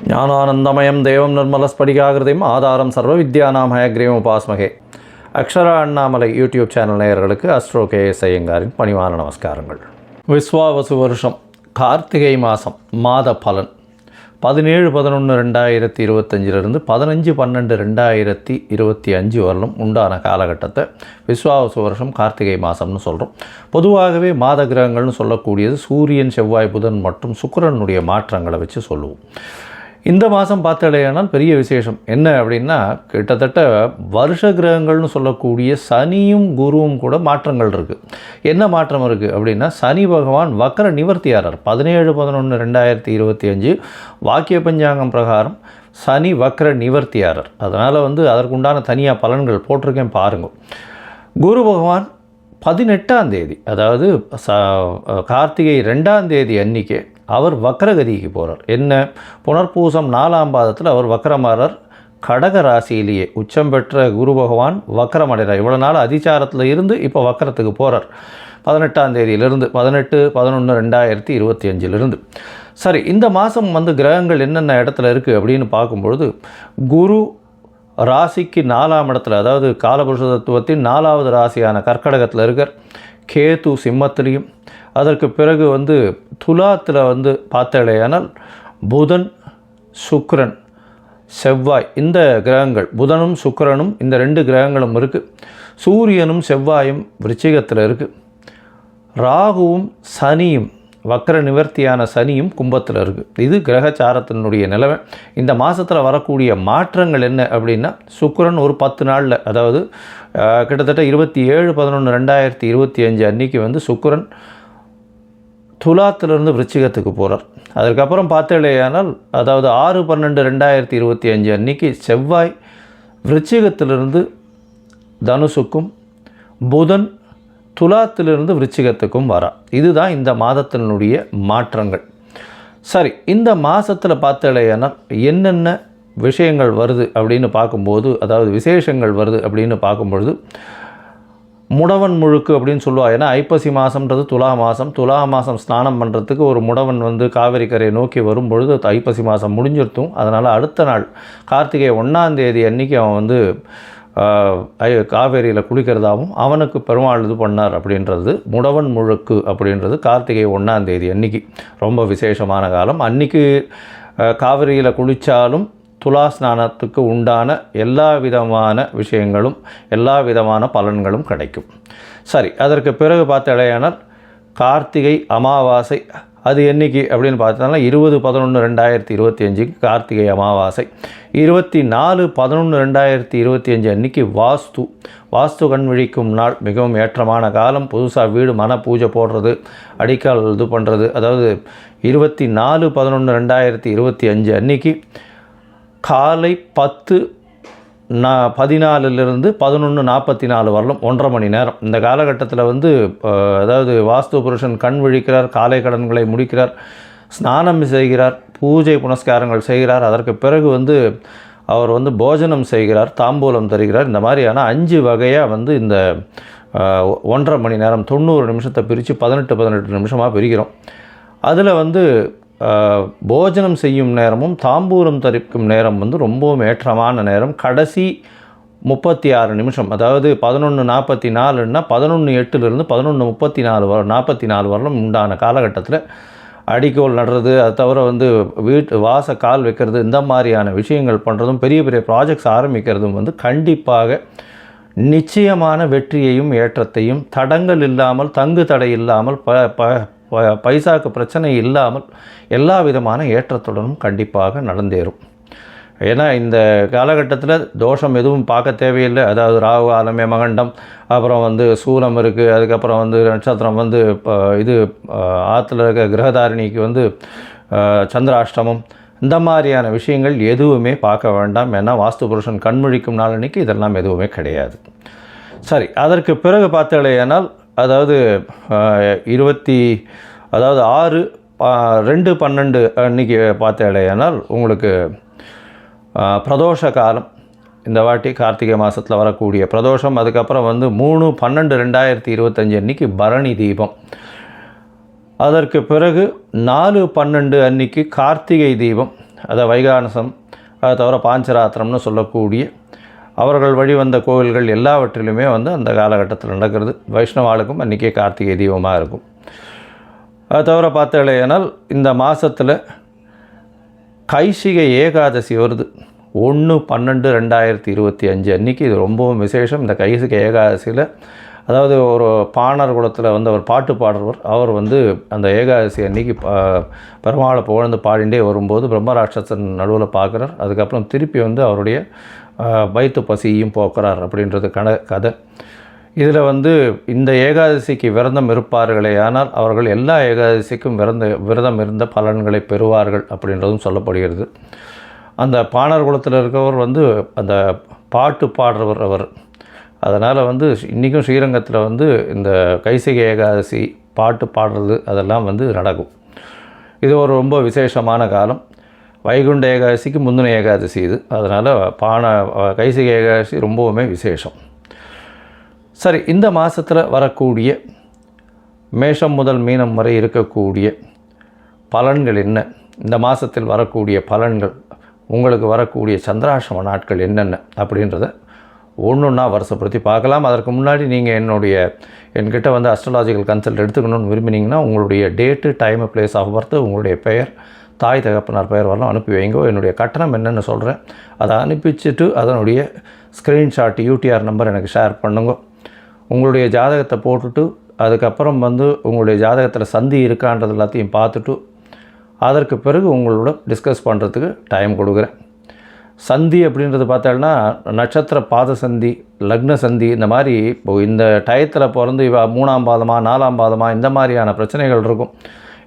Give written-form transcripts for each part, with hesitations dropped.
ஞானானந்தமயம் தேவம் நிர்மலஸ்படிகாகிருதியும் ஆதாரம் சர்வ வித்யானாம் ஹயக்ரீவம் உபாஸ்மகே. அக்ஷரா அண்ணாமலை யூடியூப் சேனல் நேயர்களுக்கு அஸ்ட்ரோ கேஎஸ் ஐயங்காரின் பணிவான நமஸ்காரங்கள். விஸ்வாவசு வருஷம் கார்த்திகை மாதம் மாத பலன் 17/11/2025 15/12/2025 வரலும் உண்டான காலகட்டத்தை விஸ்வாவசு வருஷம் கார்த்திகை மாதம்னு சொல்கிறோம். பொதுவாகவே மாத கிரகங்கள்னு சொல்லக்கூடியது சூரியன், செவ்வாய், புதன் மற்றும் சுக்கிரனுடைய மாற்றங்களை வச்சு சொல்லுவோம். இந்த மாதம் பார்த்தாலேனால் பெரிய விசேஷம் என்ன அப்படின்னா, கிட்டத்தட்ட வருஷ கிரகங்கள்னு சொல்லக்கூடிய சனியும் குருவும் கூட மாற்றங்கள் இருக்குது. என்ன மாற்றம் இருக்குது அப்படின்னா, சனி பகவான் வக்கர நிவர்த்தியாளர். 17/11/2025 வாக்கிய பஞ்சாங்கம் பிரகாரம் சனி வக்கர நிவர்த்தியாளர். அதனால் அதற்குண்டான தனியாக பலன்கள் போட்டிருக்கேன் பாருங்கள். குரு பகவான் 18ஆம் தேதி, அதாவது கார்த்திகை 2ஆம் தேதி அன்றைக்கே அவர் வக்கரகதிக்கு போகிறார். என்ன, புனர்பூசம் 4ஆம் பாதத்தில் அவர் வக்கரமாறார். கடக ராசியிலேயே உச்சம் பெற்ற குரு பகவான் வக்கரமடைகிறார். இவ்வளோ நாள் அதிச்சாரத்தில் இருந்து இப்போ வக்கரத்துக்கு போகிறார். 18ஆம் தேதியிலிருந்து 18/11/2025 சரி, இந்த மாதம் கிரகங்கள் என்னென்ன இடத்துல இருக்குது அப்படின்னு பார்க்கும்பொழுது, குரு ராசிக்கு 4ஆம் இடத்துல, அதாவது காலபுருஷ தத்துவத்தின் 4வது ராசியான கர்க்கடகத்தில் இருக்கார். கேது சிம்மத்திலையும், அதற்கு பிறகு துலாத்தில் பார்த்தாலேயானால் புதன், சுக்கிரன், செவ்வாய், இந்த கிரகங்கள் புதனும் சுக்கிரனும் இந்த 2 கிரகங்களும் இருக்குது. சூரியனும் செவ்வாயும் விருச்சிகத்தில் இருக்குது. ராகுவும் சனியும், வக்கர நிவர்த்தியான சனியும் கும்பத்தில் இருக்குது. இது கிரகச்சாரத்தினுடைய நிலைமை. இந்த மாதத்தில் வரக்கூடிய மாற்றங்கள் என்ன அப்படின்னா, சுக்கிரன் ஒரு 10 நாளில், அதாவது கிட்டத்தட்ட 27/11/2025 அன்றைக்கி சுக்கிரன் துலாத்திலிருந்து விருச்சிகத்துக்கு போகிறார். அதுக்கப்புறம் பார்த்தாலேயானால், அதாவது 6/12/2025 அன்றைக்கி செவ்வாய் விருச்சிகத்திலிருந்து தனுசுக்கும், புதன் துலாத்திலிருந்து விருச்சிகத்துக்கும் வரா. இதுதான் இந்த மாதத்தினுடைய மாற்றங்கள். சரி, இந்த மாதத்தில் பார்த்தாலேயானால் என்னென்ன விஷயங்கள் வருது அப்படின்னு பார்க்கும்போது, அதாவது விசேஷங்கள் வருது அப்படின்னு பார்க்கும்பொழுது, முடவன் முழுக்கு அப்படின்னு சொல்லுவாள். ஏன்னா ஐப்பசி மாதம்ன்றது துலா மாதம் ஸ்நானம் பண்ணுறதுக்கு ஒரு முடவன் காவேரி கரையை நோக்கி வரும்பொழுது ஐப்பசி மாதம் முடிஞ்சிருத்தும். அதனால் அடுத்த நாள் கார்த்திகை 1ஆம் தேதி அன்றைக்கி அவன் காவேரியில் குளிக்கிறதாகவும் அவனுக்கு பெருமாள் இது பண்ணார் அப்படின்றது முடவன் முழுக்கு அப்படின்றது கார்த்திகை 1ஆம் தேதி அன்றைக்கி ரொம்ப விசேஷமான காலம். அன்றைக்கி காவேரியில் குளித்தாலும் துலா ஸ்நானத்துக்கு உண்டான எல்லா விதமான விஷயங்களும், எல்லா விதமான பலன்களும் கிடைக்கும். சரி, அதற்கு பிறகு பார்த்தாலேயானால் கார்த்திகை அமாவாசை, அது என்றைக்கு அப்படின்னு பார்த்தோம்னா 20/11/2025 கார்த்திகை அமாவாசை. 24/11/2025 அன்றைக்கி வாஸ்து கண் விழிக்கும் நாள். மிகவும் ஏற்றமான காலம். புதுசாக வீடு மன பூஜை போடுறது, அடிக்கால் இது பண்ணுறது. அதாவது 24/11/2025 அன்றைக்கி காலை 10:14 11:44 வரலும் 1.5 மணி நேரம். இந்த காலகட்டத்தில் அதாவது வாஸ்து புருஷன் கண் விழிக்கிறார், காலை கடன்களை முடிக்கிறார், ஸ்நானம் செய்கிறார், பூஜை புனஸ்காரங்கள் செய்கிறார். அதற்கு பிறகு அவர் போஜனம் செய்கிறார், தாம்பூலம் தருகிறார். இந்த மாதிரியான 5 வகையாக இந்த 1.5 மணி நேரம் 90 நிமிஷத்தை பிரித்து 18 நிமிஷமாக பிரிக்கிறோம். அதில் போஜனம் செய்யும் நேரமும் தாம்பூலம் தரிக்கும் நேரம் ரொம்பவும் ஏற்றமான நேரம். கடைசி 36 நிமிஷம், அதாவது 11:44ன்னா 11:08 11:34 வரலும் உண்டான காலகட்டத்தில் அடிக்கோல் நடுறது, அது தவிர வீட்டு வாச கால் வைக்கிறது, இந்த மாதிரியான விஷயங்கள் பண்ணுறதும், பெரிய பெரிய ப்ராஜெக்ட்ஸ் ஆரம்பிக்கிறதும் கண்டிப்பாக நிச்சயமான வெற்றியையும் ஏற்றத்தையும், தடங்கள் இல்லாமல், தங்கு தடை இல்லாமல், பைசாக்கு பிரச்சனை இல்லாமல் எல்லா விதமான ஏற்றத்துடனும் கண்டிப்பாக நடந்தேறும். ஏன்னா இந்த காலகட்டத்தில் தோஷம் எதுவும் பார்க்க தேவையில்லை. அதாவது ராகு காலமே மகண்டம், அப்புறம் சூலம் இருக்குது, அதுக்கப்புறம் நட்சத்திரம் இது ஆற்றுல இருக்க கிரகதாரிணிக்கு சந்திராஷ்டமம், இந்த மாதிரியான விஷயங்கள் எதுவுமே பார்க்க வேண்டாம். ஏன்னா வாஸ்து புருஷன் கண்முழிக்கும் நாள் அன்றைக்கி இதெல்லாம் எதுவுமே கிடையாது. சரி, அதற்கு பிறகு பார்த்தாலேயானால், அதாவது 6/2/12 அன்றைக்கி பார்த்தாலேயானால் உங்களுக்கு பிரதோஷ காலம். இந்த வாட்டி கார்த்திகை மாதத்தில் வரக்கூடிய பிரதோஷம். அதுக்கப்புறம் 3/12/2025 அன்றைக்கி பரணி தீபம். அதற்கு பிறகு 4/12 அன்றைக்கி கார்த்திகை தீபம். அதை வைகானசம், அதை தவிர பாஞ்சராத்திரம்னு சொல்லக்கூடிய அவர்கள் வழிவந்த கோவில்கள் எல்லாவற்றிலுமே வந்து அந்த காலகட்டத்தில் நடக்கிறது. வைஷ்ணவாளுக்கும் அன்றைக்கே கார்த்திகை தீபமாக இருக்கும். அது தவிர பார்த்தாலேனால் இந்த மாதத்தில் கைசிகை ஏகாதசி வருது. 1/12/2025 அன்றைக்கி இது ரொம்பவும் விசேஷம். இந்த கைசிகை ஏகாதசியில் அதாவது ஒரு பாணர் குலத்தில் வந்து அவர் பாட்டு பாடுறவர். அவர் வந்து அந்த ஏகாதசி அன்றைக்கி பெருமாளை புகழ்ந்து பாடிண்டே வரும்போது பிரம்மராட்சசன் நடுவில் பார்க்குறார். அதுக்கப்புறம் திருப்பி வந்து அவருடைய வயிற்று பசியும் போக்குறார் அப்படின்றது கதை. இதில் வந்து இந்த ஏகாதசிக்கு விரதம் இருப்பார்களே ஆனால் அவர்கள் எல்லா ஏகாதசிக்கும் விரதம் இருந்த பலன்களை பெறுவார்கள் அப்படின்றதும் சொல்லப்படுகிறது. அந்த பாணர் குலத்தில் இருக்கவர் வந்து அந்த பாட்டு பாடுறவர் அவர். அதனால் வந்து இன்றைக்கும் ஸ்ரீரங்கத்தில் வந்து இந்த கைசிகை ஏகாதசி பாட்டு பாடுறது அதெல்லாம் வந்து நடக்கும். இது ஒரு ரொம்ப விசேஷமான காலம். வைகுண்ட ஏகாதசிக்கு முந்தின ஏகாதசி இது. அதனால் கைசிகை ஏகாதசி ரொம்பவுமே விசேஷம். சரி, இந்த மாதத்தில் வரக்கூடிய மேஷம் முதல் மீனம் வரை இருக்கக்கூடிய பலன்கள் என்ன, இந்த மாதத்தில் வரக்கூடிய பலன்கள், உங்களுக்கு வரக்கூடிய சந்திராஷ்டம நாட்கள் என்னென்ன அப்படின்றத ஒன்றா வருஷப்படுத்தி பார்க்கலாம். அதற்கு முன்னாடி நீங்கள் என்கிட்ட வந்து அஸ்ட்ராலாஜிக்கல் கன்சல்ட் எடுத்துக்கணும்னு விரும்பினீங்கன்னா உங்களுடைய date, time, place of birth, உங்களுடைய பெயர், தாய் தகப்பனார் பெயர் வரலாம் அனுப்பி வைங்கோ. என்னுடைய கட்டணம் என்னென்னு சொல்கிறேன், அதை அனுப்பிச்சிட்டு அதனுடைய ஸ்க்ரீன்ஷாட் யூடிஆர் நம்பர் எனக்கு ஷேர் பண்ணுங்க. உங்களுடைய ஜாதகத்தை போட்டுட்டு அதுக்கப்புறம் வந்து உங்களுடைய ஜாதகத்தில் சந்தி இருக்கான்றது எல்லாத்தையும் பார்த்துட்டு அதற்கு பிறகு உங்களோட டிஸ்கஸ் பண்ணுறதுக்கு டைம் கொடுக்குறேன். சந்தி அப்படின்றது பார்த்தோம்னா நட்சத்திர பாத சந்தி, லக்ன சந்தி, இந்த மாதிரி இப்போது இந்த டயத்தில் பிறந்து 3ஆம் பாதமா 4ஆம் பாதமா இந்த மாதிரியான பிரச்சனைகள் இருக்கும்.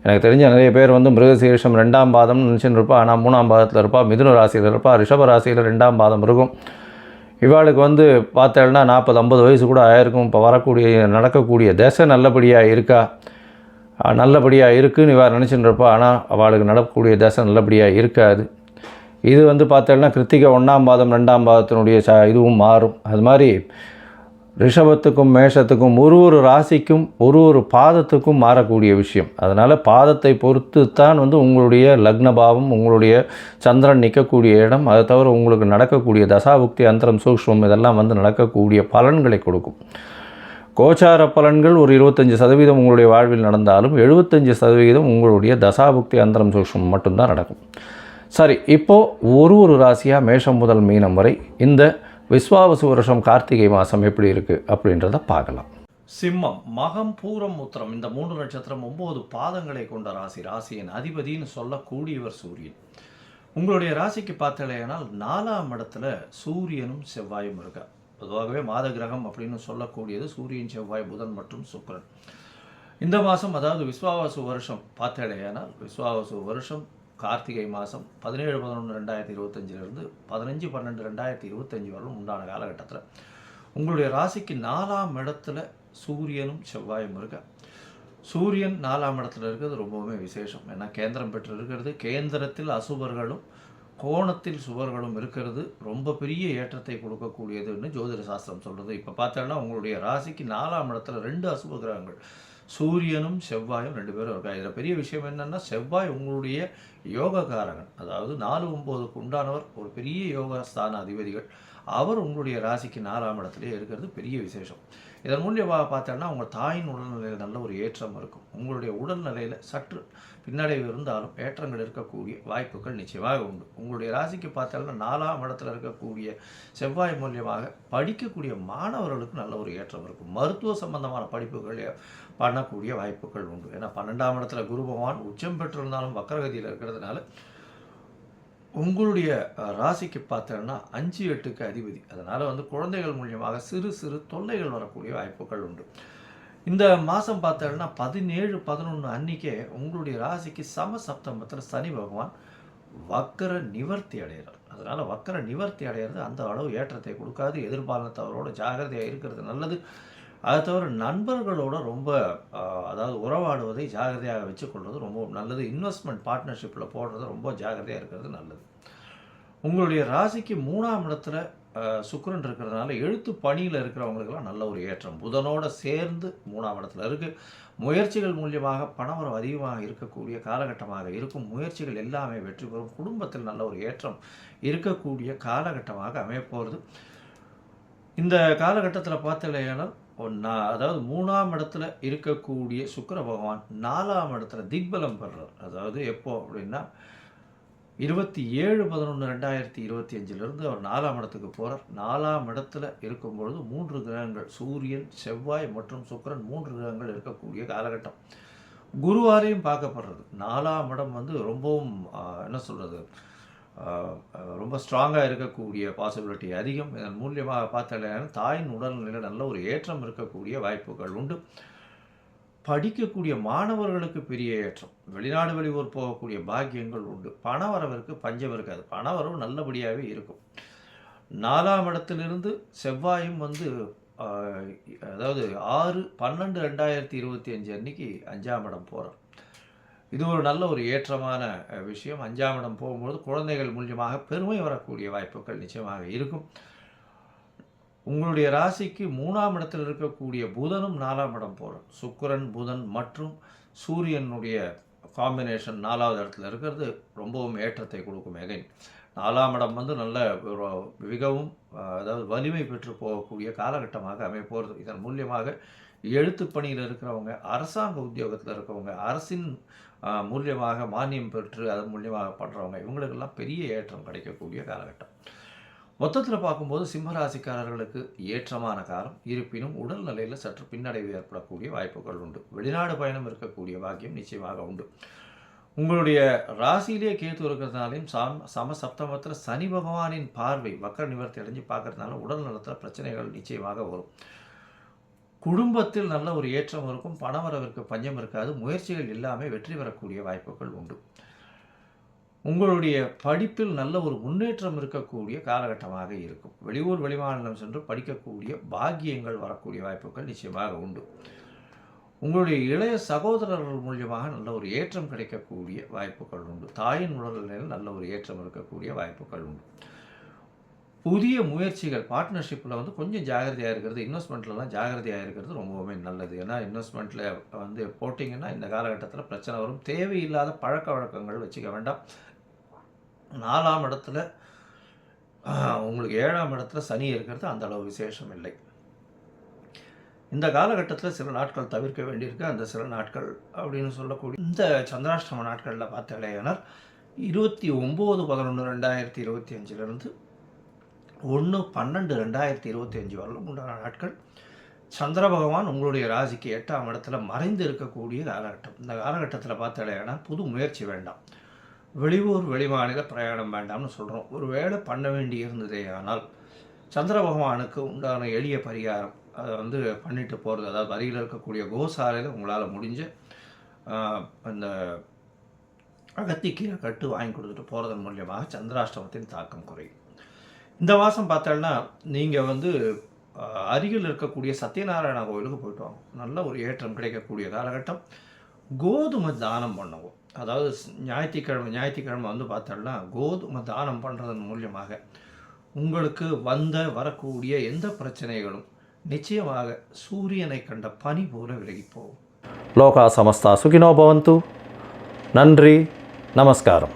எனக்கு தெரிஞ்ச நிறைய பேர் வந்து மிருகசீரிஷம் 2ஆம் பாதம்னு நினச்சின்னு இருப்பா. ஆனால் 3ஆம் பாதத்தில் இருப்பா, மிதுன ராசியில் இருப்பா, ரிஷப ராசியில் 2ஆம் பாதம் இருக்கும். இவாளுக்கு வந்து பார்த்தேன்னா 40-50 வயசு கூட ஆயிருக்கும். இப்போ நடக்கக்கூடிய தசை நல்லபடியாக இருக்கா, நல்லபடியாக இருக்குதுன்னு இவள் நினச்சின்னு இருப்பா. ஆனால் அவளுக்கு நடக்கக்கூடிய தசை நல்லபடியாக இருக்காது. இது வந்து பார்த்தேன்னா கிருத்திகை 1ஆம் பாதம் 2ஆம் பாதத்தினுடைய இதுவும் மாறும். அது மாதிரி ரிஷபத்துக்கும் மேஷத்துக்கும் ஒரு ராசிக்கும் ஒரு பாதத்துக்கும் மாறக்கூடிய விஷயம். அதனால் பாதத்தை பொறுத்து தான் வந்து உங்களுடைய லக்னபாவம், உங்களுடைய சந்திரன் நிற்கக்கூடிய இடம், அதை தவிர உங்களுக்கு நடக்கக்கூடிய தசாபுக்தி, அந்தரம், சூக்ஷ்மம் இதெல்லாம் வந்து நடக்கக்கூடிய பலன்களை கொடுக்கும். கோச்சார பலன்கள் ஒரு 25% உங்களுடைய வாழ்வில் நடந்தாலும் 75% உங்களுடைய தசாபுக்தி, அந்தரம், சூக்ஷ்மம் மட்டும்தான் நடக்கும். சரி, இப்போது ஒரு ராசியாக மேஷம் முதல் மீனம் வரை இந்த விஸ்வாவசு வருஷம் கார்த்திகை மாதம் எப்படி இருக்குது அப்படின்றத பார்க்கலாம். சிம்மம், மகம், பூரம், உத்திரம் இந்த 3 நட்சத்திரம் 9 பாதங்களை கொண்ட ராசி. ராசியின் அதிபதினு சொல்லக்கூடியவர் சூரியன். உங்களுடைய ராசிக்கு பார்த்தலையானால் 4ஆம் இடத்துல சூரியனும் செவ்வாயும் இருக்கா. பொதுவாகவே மாத கிரகம் அப்படின்னு சொல்லக்கூடியது சூரியன், செவ்வாய், புதன் மற்றும் சுக்கிரன். இந்த மாதம் அதாவது விஸ்வாவசு வருஷம் பார்த்தலையானால் விஸ்வாவசு வருஷம் கார்த்திகை மாதம் 17/11/2025 15/12/2025 வரலும் உண்டான காலகட்டத்தில் உங்களுடைய ராசிக்கு 4ஆம் இடத்துல சூரியனும் செவ்வாயும் இருக்க. சூரியன் 4ஆம் இடத்துல இருக்கிறது ரொம்பவுமே விசேஷம். ஏன்னா கேந்திரம் பெற்று இருக்கிறது. கேந்திரத்தில் அசுபர்களும் கோணத்தில் சுவர்களும் இருக்கிறது ரொம்ப பெரிய ஏற்றத்தை கொடுக்கக்கூடியதுன்னு ஜோதிட சாஸ்திரம் சொல்கிறது. இப்போ பார்த்தோன்னா உங்களுடைய ராசிக்கு 4ஆம் இடத்துல 2 அசுப கிரகங்கள் சூரியனும் செவ்வாயும் 2 பேரும் இருக்காங்க. இதில் பெரிய விஷயம் என்னென்னா செவ்வாய் உங்களுடைய யோகக்காரகன், அதாவது 4-9க்கு உண்டானவர், ஒரு பெரிய யோகஸ்தான அதிபதிகள். அவர் உங்களுடைய ராசிக்கு 4ஆம் இடத்துலேயே இருக்கிறது பெரிய விசேஷம். இதன் மூலியமாக பார்த்தோன்னா உங்கள் தாயின் உடல்நிலையில் நல்ல ஒரு ஏற்றம் இருக்கும். உங்களுடைய உடல்நிலையில் சற்று பின்னடைவு இருந்தாலும் ஏற்றங்கள் இருக்கக்கூடிய வாய்ப்புகள் நிச்சயமாக உண்டு. உங்களுடைய ராசிக்கு பார்த்தோன்னா 4ஆம் இடத்துல இருக்கக்கூடிய செவ்வாய் மூலியமாக படிக்கக்கூடிய மாணவர்களுக்கு நல்ல ஒரு ஏற்றம் இருக்கும். மருத்துவ சம்பந்தமான படிப்புகள் பண்ணக்கூடிய வாய்ப்புகள் உண்டு. ஏன்னா 12ஆம் இடத்துல குரு பகவான் உச்சம் பெற்றிருந்தாலும் வக்கரகதியில் இருக்கிறதுனால உங்களுடைய ராசிக்கு பார்த்தோன்னா 5-8க்கு அதிபதி. அதனால் வந்து குழந்தைகள் மூலியமாக சிறு சிறு தொல்லைகள் வரக்கூடிய வாய்ப்புகள் உண்டு. இந்த மாதம் பார்த்தோன்னா 17-11 அன்றைக்கே உங்களுடைய ராசிக்கு சமசப்தமத்தில் சனி பகவான் வக்கர நிவர்த்தி அடைகிறார். அதனால் வக்கர நிவர்த்தி அடைகிறது அந்த அளவு ஏற்றத்தை கொடுக்காது. எதிர்பாலனத்தவரோட ஜாகிரதையாக இருக்கிறது நல்லது. அதை தவிர நண்பர்களோட ரொம்ப அதாவது உறவாடுவதை ஜாகிரதையாக வச்சுக்கொள்வது ரொம்ப நல்லது. இன்வெஸ்ட்மெண்ட் பார்ட்னர்ஷிப்பில் போடுறது ரொம்ப ஜாகிரதையாக இருக்கிறது நல்லது. உங்களுடைய ராசிக்கு 3ஆம் இடத்துல சுக்கிரன் இருக்கிறதுனால எழுத்து பணியில் இருக்கிறவங்களுக்கெல்லாம் நல்ல ஒரு ஏற்றம். புதனோடு சேர்ந்து 3ஆம் இடத்துல இருக்குது. முயற்சிகள் மூலியமாக பணவரவு அதிகமாக இருக்கக்கூடிய காலகட்டமாக இருக்கும். முயற்சிகள் எல்லாமே வெற்றி பெறும். குடும்பத்தில் நல்ல ஒரு ஏற்றம் இருக்கக்கூடிய காலகட்டமாக அமையப்போகிறது. இந்த காலகட்டத்தில் பார்த்தீங்கன்னா அதாவது 3ஆம் இடத்துல இருக்கக்கூடிய சுக்கிர பகவான் 4ஆம் இடத்துல திக்பலம் பெறுறார். அதாவது எப்போ அப்படின்னா 27/11/2025 அவர் 4ஆம் இடத்துக்கு போகிறார். 4ஆம் இடத்துல இருக்கும்பொழுது 3 கிரகங்கள் சூரியன், செவ்வாய் மற்றும் சுக்கிரன் 3 கிரகங்கள் இருக்கக்கூடிய காலகட்டம். குருவாரையும் பார்க்கப்படுறது. 4ஆம் இடம் வந்து ரொம்பவும் என்ன சொல்கிறது, ரொம்ப ஸ்ட்ராங்காக இருக்கக்கூடிய பாசிபிலிட்டி அதிகம். இதன் மூலியமாக பார்த்தாலும் தாயின் உடல்நிலையில் நல்ல ஒரு ஏற்றம் இருக்கக்கூடிய வாய்ப்புகள் உண்டு. படிக்கக்கூடிய மாணவர்களுக்கு பெரிய ஏற்றம். வெளிநாடு வெளியூர் போகக்கூடிய பாக்கியங்கள் உண்டு. பணவரவிற்கு பஞ்சம் இருக்காது. பணவரவு நல்லபடியாகவே இருக்கும். 4ஆம் இடத்திலிருந்து செவ்வாயும் வந்து அதாவது 6/12/2025 அன்னைக்கு 5ஆம் இடம் போகிறார். இது ஒரு நல்ல ஒரு ஏற்றமான விஷயம். 5ஆம் இடம் போகும்போது குழந்தைகள் மூலியமாக பெருமை வரக்கூடிய வாய்ப்புகள் நிச்சயமாக இருக்கும். உங்களுடைய ராசிக்கு 3ஆம் இடத்தில் இருக்கக்கூடிய புதனும் 4ஆம் இடம் போகிறார். சுக்கிரன், புதன் மற்றும் சூரியனுடைய காம்பினேஷன் 4ஆவது இடத்துல இருக்கிறது ரொம்பவும் ஏற்றத்தை கொடுக்கும். எகைன் 4ஆம் இடம் வந்து நல்ல மிகவும் அதாவது வலிமை பெற்று போகக்கூடிய காலகட்டமாக அமைப்போகிறது. இதன் மூலியமாக எழுத்து பணியில் இருக்கிறவங்க, அரசாங்க உத்தியோகத்தில் இருக்கிறவங்க, அரசின் மூலியமாக மானியம் பெற்று அதன் மூலியமாக பண்ணுறவங்க, இவங்களுக்கெல்லாம் பெரிய ஏற்றம் கிடைக்கக்கூடிய காலகட்டம். மொத்தத்தில் பார்க்கும்போது சிம்மராசிக்காரர்களுக்கு ஏற்றமான காலம். இருப்பினும் உடல்நிலையில் சற்று பின்னடைவு ஏற்படக்கூடிய வாய்ப்புகள் உண்டு. வெளிநாடு பயணம் இருக்கக்கூடிய பாக்கியம் நிச்சயமாக உண்டு. உங்களுடைய ராசியிலே கேத்து இருக்கிறதுனாலையும் சமசப்தமத்தில் சனி பகவானின் பார்வை வக்கர நிவர்த்தி அடைஞ்சு பார்க்கறதுனால உடல் நலத்தில் பிரச்சனைகள் நிச்சயமாக வரும். குடும்பத்தில் நல்ல ஒரு ஏற்றம் இருக்கும். பணவரவிற்கு பஞ்சம் இருக்காது. முயற்சிகள் எல்லாமே வெற்றி பெறக்கூடிய வாய்ப்புகள் உண்டு. உங்களுடைய படிப்பில் நல்ல ஒரு முன்னேற்றம் இருக்கக்கூடிய காலகட்டமாக இருக்கும். வெளியூர் வெளிமாநிலம் சென்று படிக்கக்கூடிய பாக்கியங்கள் வரக்கூடிய வாய்ப்புகள் நிச்சயமாக உண்டு. உங்களுடைய இளைய சகோதரர்கள் மூலியமாக நல்ல ஒரு ஏற்றம் கிடைக்கக்கூடிய வாய்ப்புகள் உண்டு. தாயின் உடல்நிலையில் நல்ல ஒரு ஏற்றம் இருக்கக்கூடிய வாய்ப்புகள் உண்டு. புதிய முயற்சிகள் பார்ட்னர்ஷிப்பில் வந்து கொஞ்சம் ஜாகிரதையாக இருக்கிறது, இன்வெஸ்ட்மெண்ட்லலாம் ஜாகிரதையாக இருக்கிறது ரொம்பவுமே நல்லது. ஏன்னா இன்வெஸ்ட்மெண்ட்டில் வந்து போட்டிங்கன்னா இந்த காலகட்டத்தில் பிரச்சனை வரும். தேவையில்லாத பழக்க வழக்கங்கள் வச்சுக்க வேண்டாம். 4ஆம் இடத்துல உங்களுக்கு 7ஆம் இடத்துல சனி இருக்கிறது அந்த அளவு விசேஷம் இல்லை. இந்த காலகட்டத்தில் சில நாட்கள் தவிர்க்க வேண்டியிருக்கு. அந்த சில நாட்கள் அப்படின்னு சொல்லக்கூடிய இந்த சந்திராஷ்டம நாட்களில் பார்த்தாலேயானால் 29/11/2025 1/12/2025 வரலும் உண்டான நாட்கள். சந்திர பகவான் உங்களுடைய ராசிக்கு 8ஆம் இடத்துல மறைந்து இருக்கக்கூடிய காலகட்டம். இந்த காலகட்டத்தில் பார்த்தாலேயானால் புது முயற்சி வேண்டாம். வெளியூர் வெளிமாநில பிரயாணம் வேண்டாம்னு சொல்கிறோம். ஒரு வேளை பண்ண வேண்டி இருந்ததே ஆனால் சந்திர பகவானுக்கு உண்டான எளிய பரிகாரம் அதை வந்து பண்ணிட்டு போகிறது. அதாவது அருகில் இருக்கக்கூடிய கோசாலையில் உங்களால் முடிஞ்ச அந்த அகத்திக்கீரை கட்டு வாங்கி கொடுத்துட்டு போகிறதன் மூலியமாக சந்திராஷ்டமத்தின் தாக்கம் குறையும். இந்த மாதம் பார்த்தோன்னா நீங்கள் வந்து அருகில் இருக்கக்கூடிய சத்யநாராயண கோவிலுக்கு போயிட்டு வாங்க. நல்ல ஒரு ஏற்றம் கிடைக்கக்கூடிய காலகட்டம். கோதுமை தானம் பண்ணுவோம். அதாவது ஞாயிற்றுக்கிழமை வந்து பார்த்தோம்னா கோதுமை தானம் பண்ணுறதன் மூலியமாக உங்களுக்கு வரக்கூடிய எந்த பிரச்சனைகளும் நிச்சயமாக சூரியனை கண்ட பனி போல விலகி போகும். லோகா சமஸ்தா சுகினோ பவந்து. நன்றி, நமஸ்காரம்.